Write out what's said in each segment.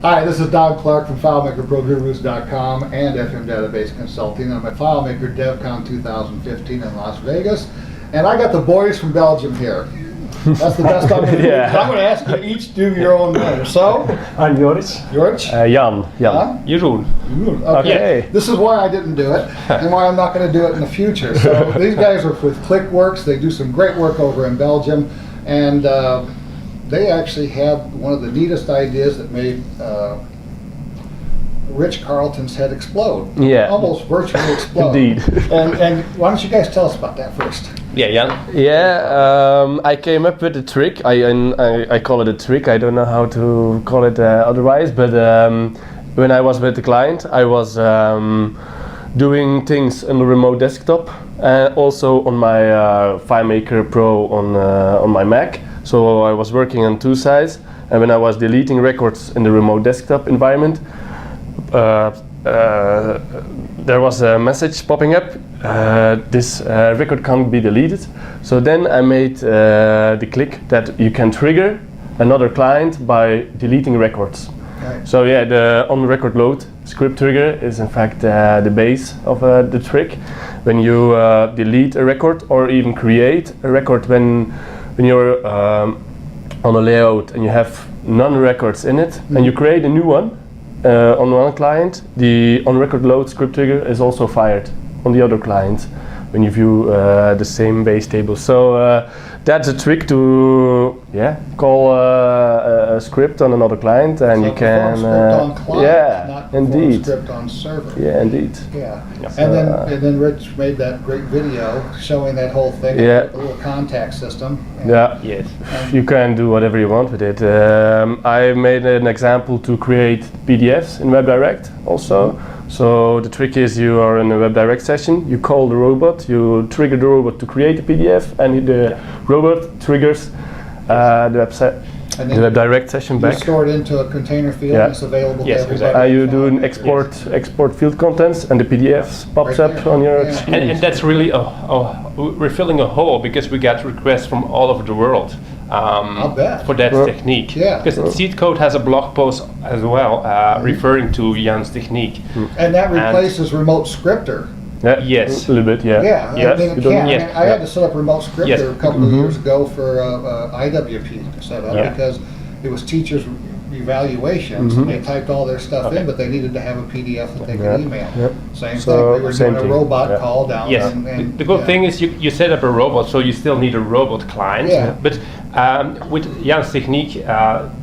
Hi, this is Don Clark from FileMakerProGurus.com and FM Database Consulting. I'm at FileMaker DevCon 2015 in Las Vegas, and I got the boys from Belgium here. That's the best I'm going to do. I'm going to ask you to each do your own name. So, I'm Joris. Joris? Jan. Jeroen. Okay. This is why I didn't do it, and why I'm not going to do it in the future. So these guys are with ClickWORKS. They do some great work over in Belgium, and they actually had one of the neatest ideas that made Richard Carlton's head explode. Yeah. Almost virtually explode. Indeed. And why don't you guys tell us about that first? Yeah, Jan. Yeah, I came up with a trick. I call it a trick. I don't know how to call it otherwise. But when I was with the client, I was doing things on the remote desktop, also on my FileMaker Pro on my Mac. So I was working on two sides, and when I was deleting records in the remote desktop environment, there was a message popping up, this record can't be deleted. So then I made the click that you can trigger another client by deleting records. Right. So yeah, the on-record load script trigger is in fact the base of the trick. When you delete a record or even create a record when you're on a layout and you have non-records in it, and you create a new one on one client, the on-record load script trigger is also fired on the other client when you view the same base table. So that's a trick to call a script on another client, and so you can script on client, not indeed script on server. Yeah, indeed. Yeah. So, and then Rich made that great video showing that whole thing. Yeah. With the little contact system. Yeah. Yes. You can do whatever you want with it. I made an example to create PDFs in WebDirect also. So the trick is, you are in a WebDirect session, you call the robot, you trigger the robot to create a PDF, and the robot triggers the website, the WebDirect session back. You store it into a container field and it's available to everybody. Exactly. You do an export field contents, and the PDFs pops Right up there. on your Yeah. screen. And that's really we're filling a hole because we got requests from all over the world I'll bet. for that technique. Yeah. Because Seed Code has a blog post as well referring to Jan's technique. And that replaces remote scripter. Yeah, Yes. a little bit, yeah. Yeah, Yes. I mean, You don't- I Yes. had to set up remote scripter Yes. a couple of years ago for IWP setup Yeah. because it was teachers' evaluations. They typed all their stuff in, but they needed to have a PDF that they could email. Yep. Same So, thing. They were same doing a thing. robot Yeah. call down. Yes, And the good thing is you set up a robot, so you still need a robot client. Yeah. But with Jan's technique,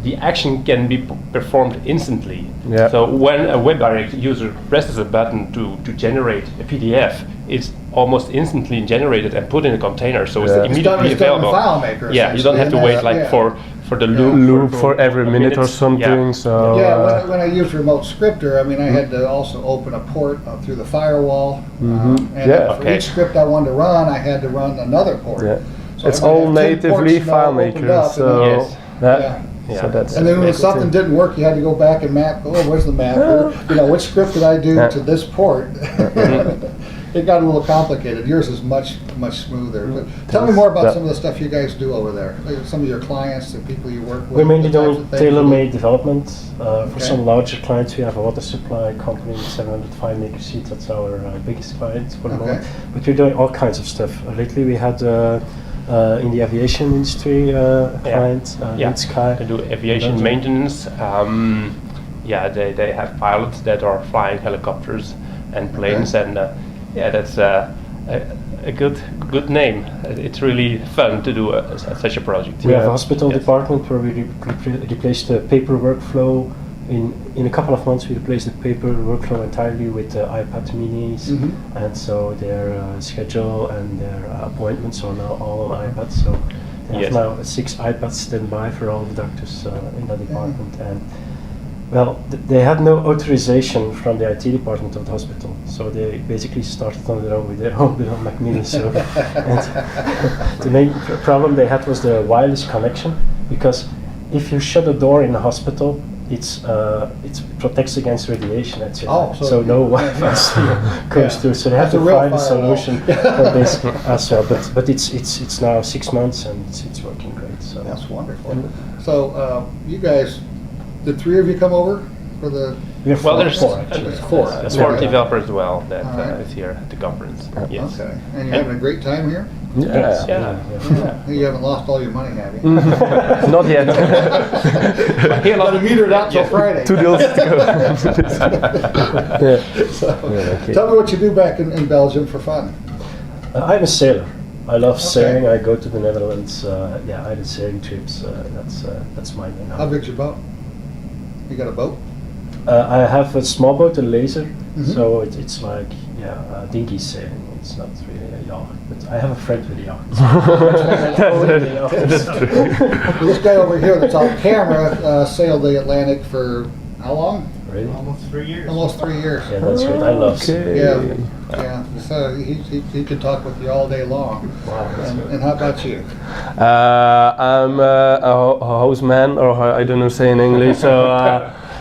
the action can be performed instantly. Yeah. So when a WebDirect user presses a button to generate a PDF, it's almost instantly generated and put in a container, so it's immediately it's done in available. FileMaker. Yeah, you don't have to wait like for the loop for every minute or something. Yeah. So Yeah, when I used remote scripter, I mean, I had to also open a port through the firewall. And Yeah. for each script I wanted to run, I had to run another port. Yeah. So it's I might all have 10 natively ports now opened FileMaker. up, So and Yes. Yeah. So that's And then when that's something it. didn't work, you had to go back and map, oh, where's the map? Or, which script did I do to this port? It got a little complicated. Yours is much smoother. But tell me more about some of the stuff you guys do over there. Like some of your clients, the people you work with. We're mainly the types doing of things. tailor-made development for Okay. some larger clients. We have a water supply company, 700 FileMaker seats. That's our biggest client for the Okay. moment. But we're doing all kinds of stuff. Lately we had in the aviation industry client, Sky. They do aviation maintenance. They have pilots that are flying helicopters and planes, and that's a good name. It's really fun to do such a project. We have a hospital department where we replaced the paper workflow. In a couple of months we replaced the paper workflow entirely with iPad minis, and so their schedule and their appointments are now all on iPads. So they have now 6 iPads standby for all the doctors in that department. And well, they had no authorization from the IT department of the hospital, so they basically started on their own with their own Mac Mini. So, and the main problem they had was the wireless connection, because if you shut a door in a hospital, it protects against radiation, etc. So no Wi-Fi goes through. So they have to find a solution for this as well. But it's now 6 months and it's working great. So that's wonderful. So you guys, the three of you come over for the? We have Well, four, there's actually. There's four. a That's sport right. developer as well that All right. is here at the conference. Yes. Okay, and you're having a great time here? Yeah. Yeah. You haven't lost all your money, have you? Not yet. Gotta meter it out till Friday. 2 deals to go. Yeah. So, okay. tell me what you do back in Belgium for fun. I'm a sailor. I love Okay. sailing. I go to the Netherlands. I did sailing trips. That's my main How hobby. big's your boat? You got a boat? I have a small boat, a laser, Mhm. so it's like dinghy sailing. It's not really a yacht, but I have a friend with a yacht. That's true. This guy over here that's on camera sailed the Atlantic for how long? Really? Almost 3 years. Almost 3 years. Yeah, that's great. I love sailing. Yeah, yeah. So he can talk with you all day long. Wow, that's good. And how about you? I'm a houseman, or I don't know say in English. So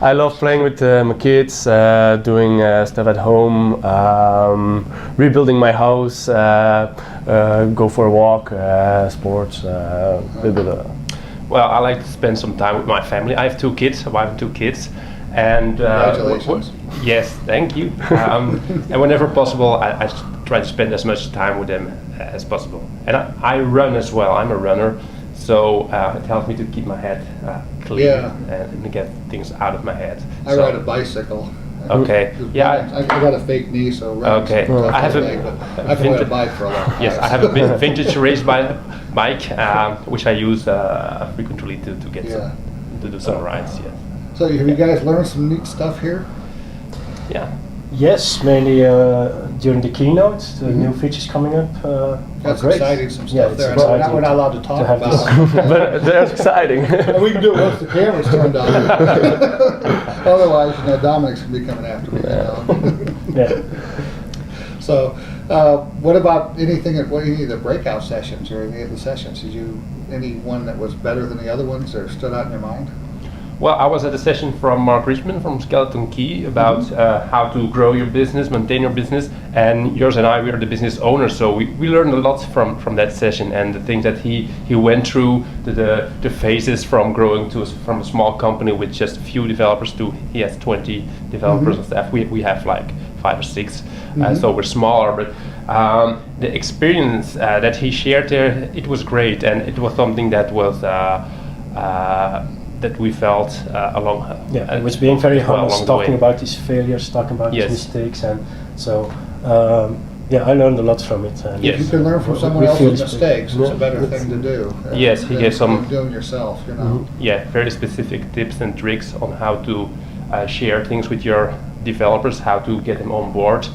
I love playing with my kids, doing stuff at home, rebuilding my house, go for a walk, sports, a little bit. Well, I like to spend some time with my family. I have 2 kids, a wife and 2 kids. And Congratulations. yes, thank you. And whenever possible, I try to spend as much time with them as possible. And I run as well. I'm a runner, so it helps me to keep my head clear Yeah. and get things out of my head. I So- ride a bicycle. Okay. Yeah. I got a fake knee, so running's Okay. tough I have for a- me, but a I've ride a vintage- bike for a long time. Yes, I have a vintage race bike, which I use frequently to get Yeah. to do some rides. Yeah. So have you guys learned some neat stuff here? Yeah. Yes, mainly during the keynote, the new features coming up. Are That's great. exciting, some Yeah, stuff it's there. We're exciting not allowed to talk have about this. it. But they're exciting. And we can do it once the camera's turned on. Otherwise, Dominic's gonna be coming after me. Yeah. So, what about anything at any of the breakout sessions or any of the sessions? Did you any one that was better than the other ones or stood out in your mind? Well, I was at a session from Mark Richmond from Skeleton Key about how to grow your business, maintain your business, and Joris and I, we are the business owners, so we learned a lot from that session and the things that he went through, the phases from growing from a small company with just a few developers to he has 20 developers and staff. We have like 5 or 6, so we're smaller, but the experience that he shared there, it was great, and it was something that was that we felt along. Yeah, it was being very well, honest, along the way. talking about his failures, talking about Yes. his mistakes, and so I learned a lot from it. And Yes. You can learn from someone We feel else's inspired. mistakes. It's a better thing to do. Yes, he than gave some- doing yourself. Yeah, very specific tips and tricks on how to share things with your developers, how to get them on board,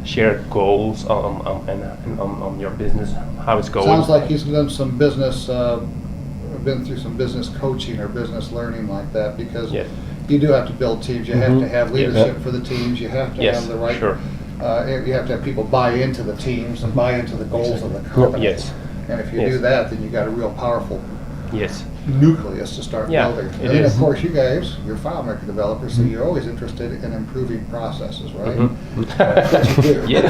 share goals on your business, how it's going. Sounds like he's done some business, been through some business coaching or business learning like that, because Yes. you do have to build teams. You have to have leadership for the teams. You have to Yes, have the right. sure. You have to have people buy into the teams and buy into the goals of the company. Yes. And if you Yes. do that, then you got a real powerful Yes. nucleus to start Yeah, building. it And then, is. of course, you guys, you're FileMaker developers, so you're always interested in improving processes, right? That's what you do. Yeah.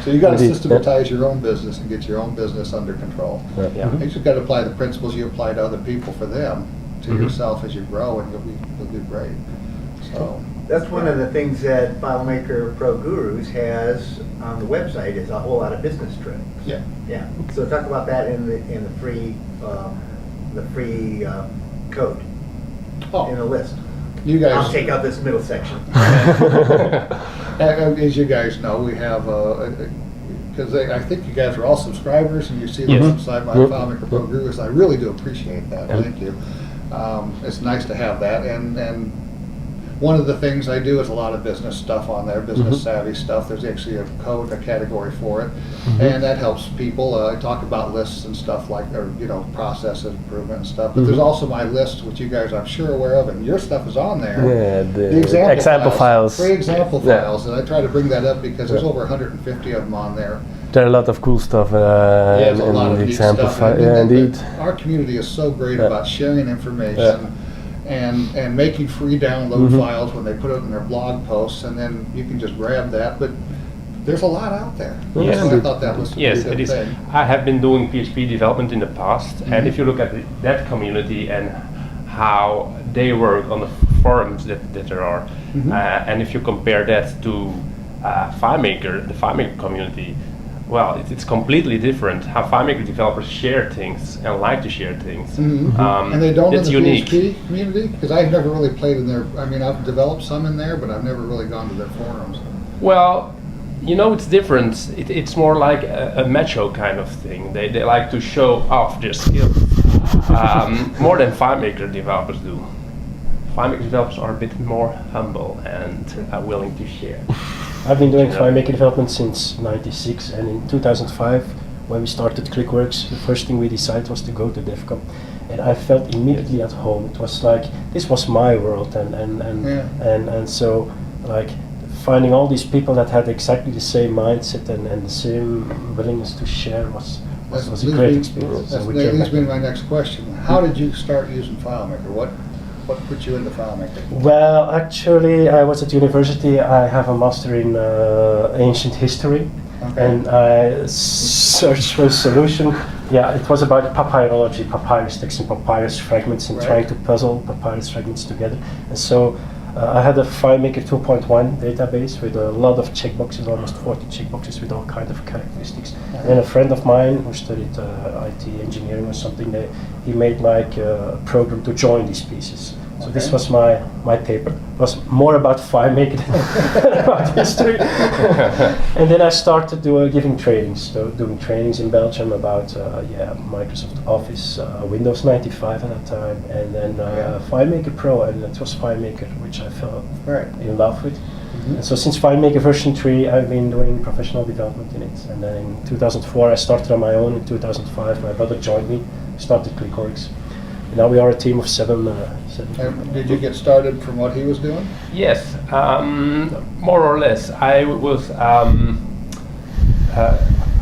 So you got to Indeed. systematize your own business and get your own business under control. Yeah. You just got to apply the principles you apply to other people for them to yourself as you grow, and you'll do great. So That's one of the things that FileMaker Pro Gurus has on the website is a whole lot of business tricks. yeah, Yeah. So talk about that in the free code in the list. you guys. I'll take out this middle section. As you guys know, we have because I think you guys are all subscribers, and you see Yes. them inside my FileMaker Pro Gurus. I really do appreciate that. Thank you. It's nice to have that, and one of the things I do is a lot of business stuff on there, business savvy stuff. There's actually a code, a category for it, and that helps people. I talk about lists and stuff like, or process improvement and stuff. But there's also my list, which you guys I'm sure aware of, and your stuff is on there. Yeah, the example, example files. free example Yeah. files, and I try to bring that up because there's over 150 of them on there. There are a lot of cool stuff There's in a lot of the neat example stuff. file. And Yeah, indeed. Our community is so great Yeah. about sharing information and making free download files when they put it in their blog posts, and then you can just grab that. But there's a lot out there. Yes. So I thought that was a Yes, pretty it good is. thing. I have been doing PHP development in the past, and if you look at that community and how they work on the forums that there are. And if you compare that to FileMaker, the FileMaker community, well, it's completely different. How FileMaker developers share things and like to share things. And they don't in It's the unique. PHP community? Because I've never really played in their, I mean, I've developed some in there, but I've never really gone to their forums. Well, you know, it's different. It's more like a macho kind of thing. They like to show off their skills more than FileMaker developers do. FileMaker developers are a bit more humble and willing to share. I've been doing Yeah. FileMaker development since '96, and in 2005, when we started ClickWORKS, the first thing we decided was to go to DEFCON, and I felt immediately at home. It was like this was my world, and so like finding all these people that had exactly the same mindset and the same willingness to share was a great experience. That So we came leads back. me to my next question. How did you start using FileMaker? What put you into FileMaker? Well, actually, I was at university. I have a master in ancient history, Okay. and I searched for a solution. Yeah, it was about papyrology, papyrus texts and papyrus fragments, and Right. trying to puzzle papyrus fragments together. And so I had a FileMaker 2.1 database with a lot of checkboxes, almost 40 checkboxes with all kinds of characteristics. And a friend of mine who studied IT engineering or something, he made like a program to join these pieces. So this Okay. was my paper. It was more about FileMaker than about history. And then I started giving trainings, doing trainings in Belgium about Microsoft Office, Windows 95 at that time, and then FileMaker Pro, and it was FileMaker which I fell Right. in love with. And so since FileMaker version 3, I've been doing professional development in it. And then in 2004, I started on my own. In 2005, my brother joined me, started ClickWORKS. And now we are a team of seven. And did you get started from what he was doing? Yes, more or less. I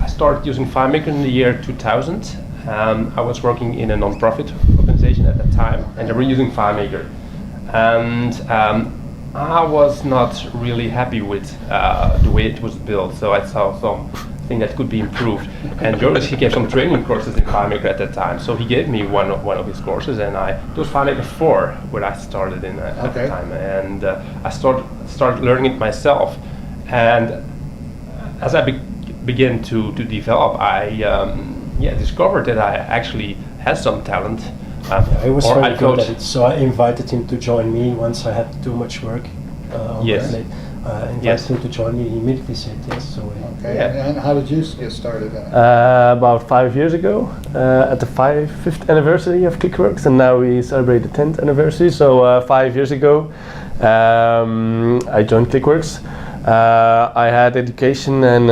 started using FileMaker in the year 2000. I was working in a non-profit organization at that time, and they were using FileMaker. And I was not really happy with the way it was built, so I saw something that could be improved. And Joris, he gave some training courses in FileMaker at that time, so he gave me one of his courses, and it was FileMaker 4 where I started in at Okay. the time, and I started learning it myself. And as I began to develop, I discovered that I actually had some talent. I was or very good coached- at it, so I invited him to join me once I had too much work on Yes. my plate. I invited Yes. him to join me. He immediately said yes. So Okay. Yeah. And how did you get started in it? About 5 years ago, at the 5th anniversary of ClickWORKS, and now we celebrate the 10th anniversary. So 5 years ago, I joined ClickWORKS. I had education in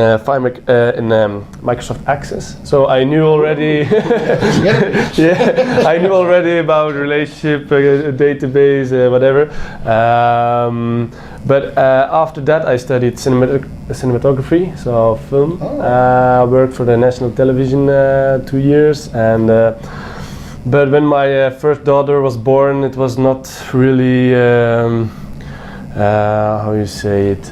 Microsoft Access, so I knew already. I knew already about relationship, database, whatever. But after that, I studied cinematography, so film. Oh. Worked for the national television 2 years, and but when my first daughter was born, it was not really. How you say it?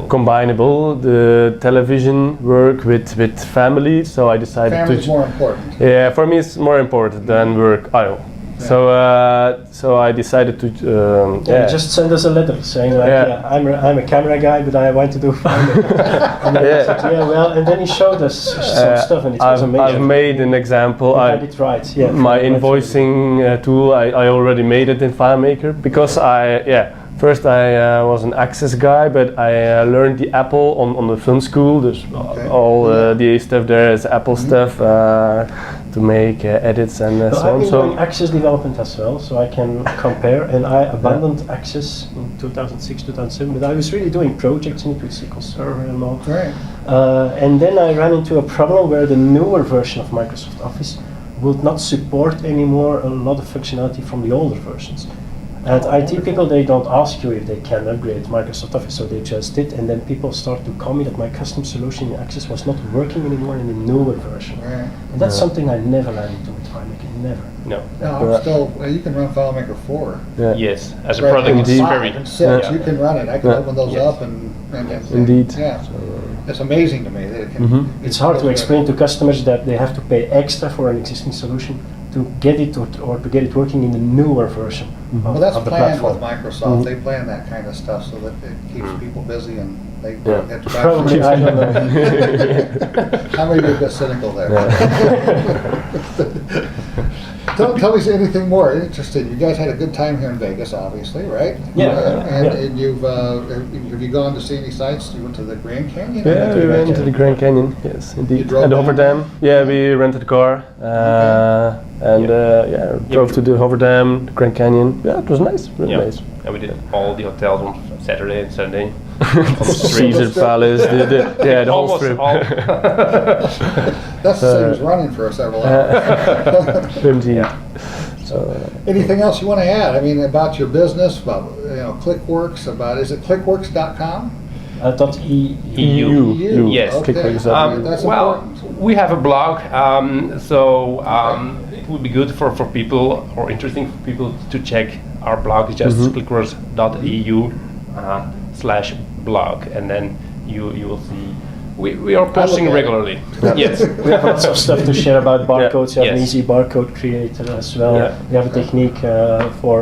Combinable. The television work with family, so I decided Family's to. more important. Yeah, for me it's more important than work. I know. So I decided to. just send us a letter saying like, I'm a camera guy, but I want to do FileMaker. And then he said, and then he showed us some stuff, and it was amazing. I've made an example. You had it right. Yeah. My invoicing tool, I already made it in FileMaker because first I was an Access guy, but I learned the Apple on the film school. There's all the stuff there is Apple stuff to make edits and so I've on. been So doing Access development as well, so I can compare. And I abandoned Access in 2006, 2007, but I was really doing projects in it with SQL Server and all. Right. And then I ran into a problem where the newer version of Microsoft Office would not support anymore a lot of functionality from the older versions. And IT people, they don't ask you if they can upgrade Microsoft Office, so they just did, and then people start to call me that my custom solution in Access was not working anymore in the newer version. Right. And that's something I never ran into with FileMaker, never. No. No, I'm still. You can run FileMaker 4. Yes, as a Right, product, it's indeed. very. 5 and 6, Yeah. you can run it. I can Yeah. open those Yes. up and Indeed. Yeah, it's amazing to me that it can. Mhm. It's hard to explain to customers that they have to pay extra for an existing solution to get it or to get it working in the newer version Well, that's of the planned with platform. Microsoft. They plan that kind of stuff so that it keeps people busy and they Yeah. get Probably, I don't know. I may be a bit cynical there. Tell me anything more interesting. You guys had a good time here in Vegas, obviously, right? Yeah. And you've have you gone to see any sites? You went to the Grand Canyon? Yeah, we went to the Grand Canyon, yes, You indeed. drove And the down Hover Dam, yeah, we rented a car, drove to the Hover Dam, the Grand Canyon. Yeah, it was nice, really Yeah. nice. And we did all the hotels on Saturday and Sunday. Caesar Palace, the whole Almost strip. all. That's the same as running for several hours. Indeed. Anything else you want to add? I mean, about your business, about ClickWORKS, is it ClickWORKS.com? .eu. Yes. Okay. ClickWORKS.eu. That's Well, important. we have a blog, it would be good for people or interesting for people to check our blog. It's just clickworks.eu/blog, and then you will see we are posting at it. regularly. Yes. We have lots of stuff to share about barcodes. You have an Yes. easy barcode creator as well. Yeah. We have a technique for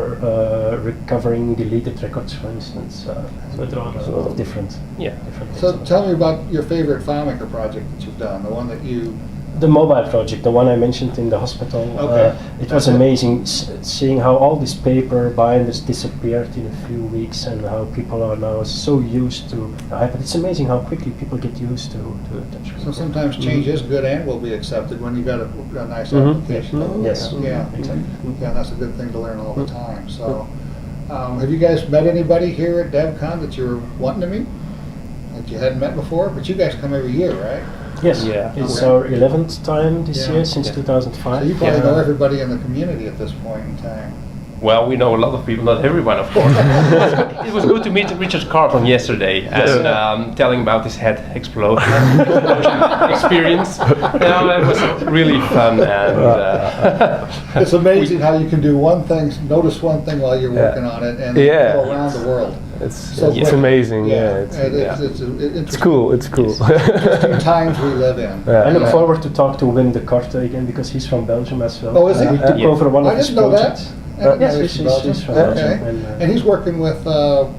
recovering deleted records, for instance. So there are a lot of different Yeah. So things. tell me about your favorite FileMaker project that you've done, the one that you... The mobile project, the one I mentioned in the hospital, Okay. it was amazing seeing how all this paper binders disappeared in a few weeks and how people are now so used to the iPad. It's amazing how quickly people get used to a touchscreen. So sometimes change is good and will be accepted when you've got a nice Mhm. application. Yes. Yeah. Exactly. Yeah, that's a good thing to learn all the time. So, have you guys met anybody here at DevCon that you're wanting to meet? That you hadn't met before? But you guys come every year, right? Yes, Yeah. it's Okay. our 11th time this Yeah. year since Yeah. 2005. So you probably Yeah. know everybody in the community at this point in time. Well, we know a lot of people, not everyone, of course. It was good to meet Richard Carlton yesterday and telling about his head explosion experience. It was really fun and It's amazing how you can do one thing, notice one thing while you're working on it, and Yeah. go around the world. It's So it's quick. amazing. Yeah, Yeah, it's it's cool. It's cool. Interesting times we live in. Yeah. I look Yeah. forward to talk to Wim de Korte again because he's from Belgium as well. Oh, is he? We took Yeah. over one I of his didn't know that. projects. I didn't Yes, know he's from from Okay. Belgium. And he's working with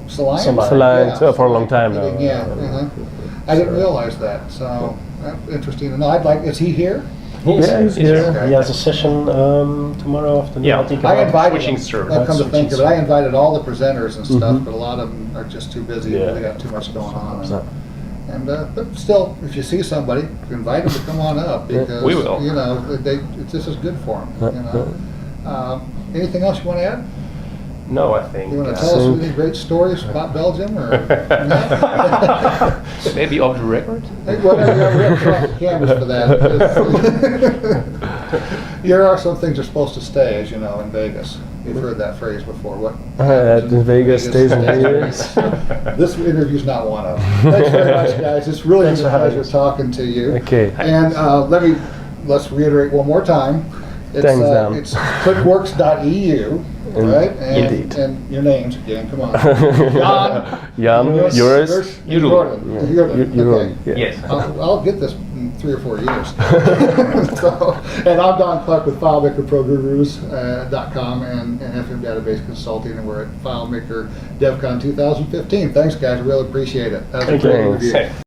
Saline? Saline. For a long time now. Yeah. I didn't realize that, so that's interesting to know. Is he here? He's Yeah, he's here. here. He has a session tomorrow afternoon. Yeah. I think I about invited switching him. server. I've come to think of it. I invited all the presenters and stuff, Mhm. but a lot of them are just too busy. Yeah. They got too much going on. So- And but still, if you see somebody, invite them to come on up because We will. this is good for them. Anything else you want to add? no, I think You want to tell us think- any great stories about Belgium or maybe off the record. Hey, whatever, we have to put off the cameras for that. There are some things that are supposed to stay, as you know, in Vegas. You've heard that phrase before. What happens in Vegas stays in Vegas. This interview's not one of them. Thanks very much, guys. It's really been Thanks a for having pleasure us. talking to you. Okay. And let's reiterate one more time. Thanks, Dan. It's clickworks.eu, right? Indeed. And your names again, come on. Jan. Jan, Joris, Jeroen. Jeroen. Okay. Yes. I'll get this in 3 or 4 years. And I'm Don Clark with FileMakerProGurus.com and FM Database Consulting, and we're at FileMaker DevCon 2015. Thanks, guys. I really appreciate it. That was a Thank you. great interview. Thanks.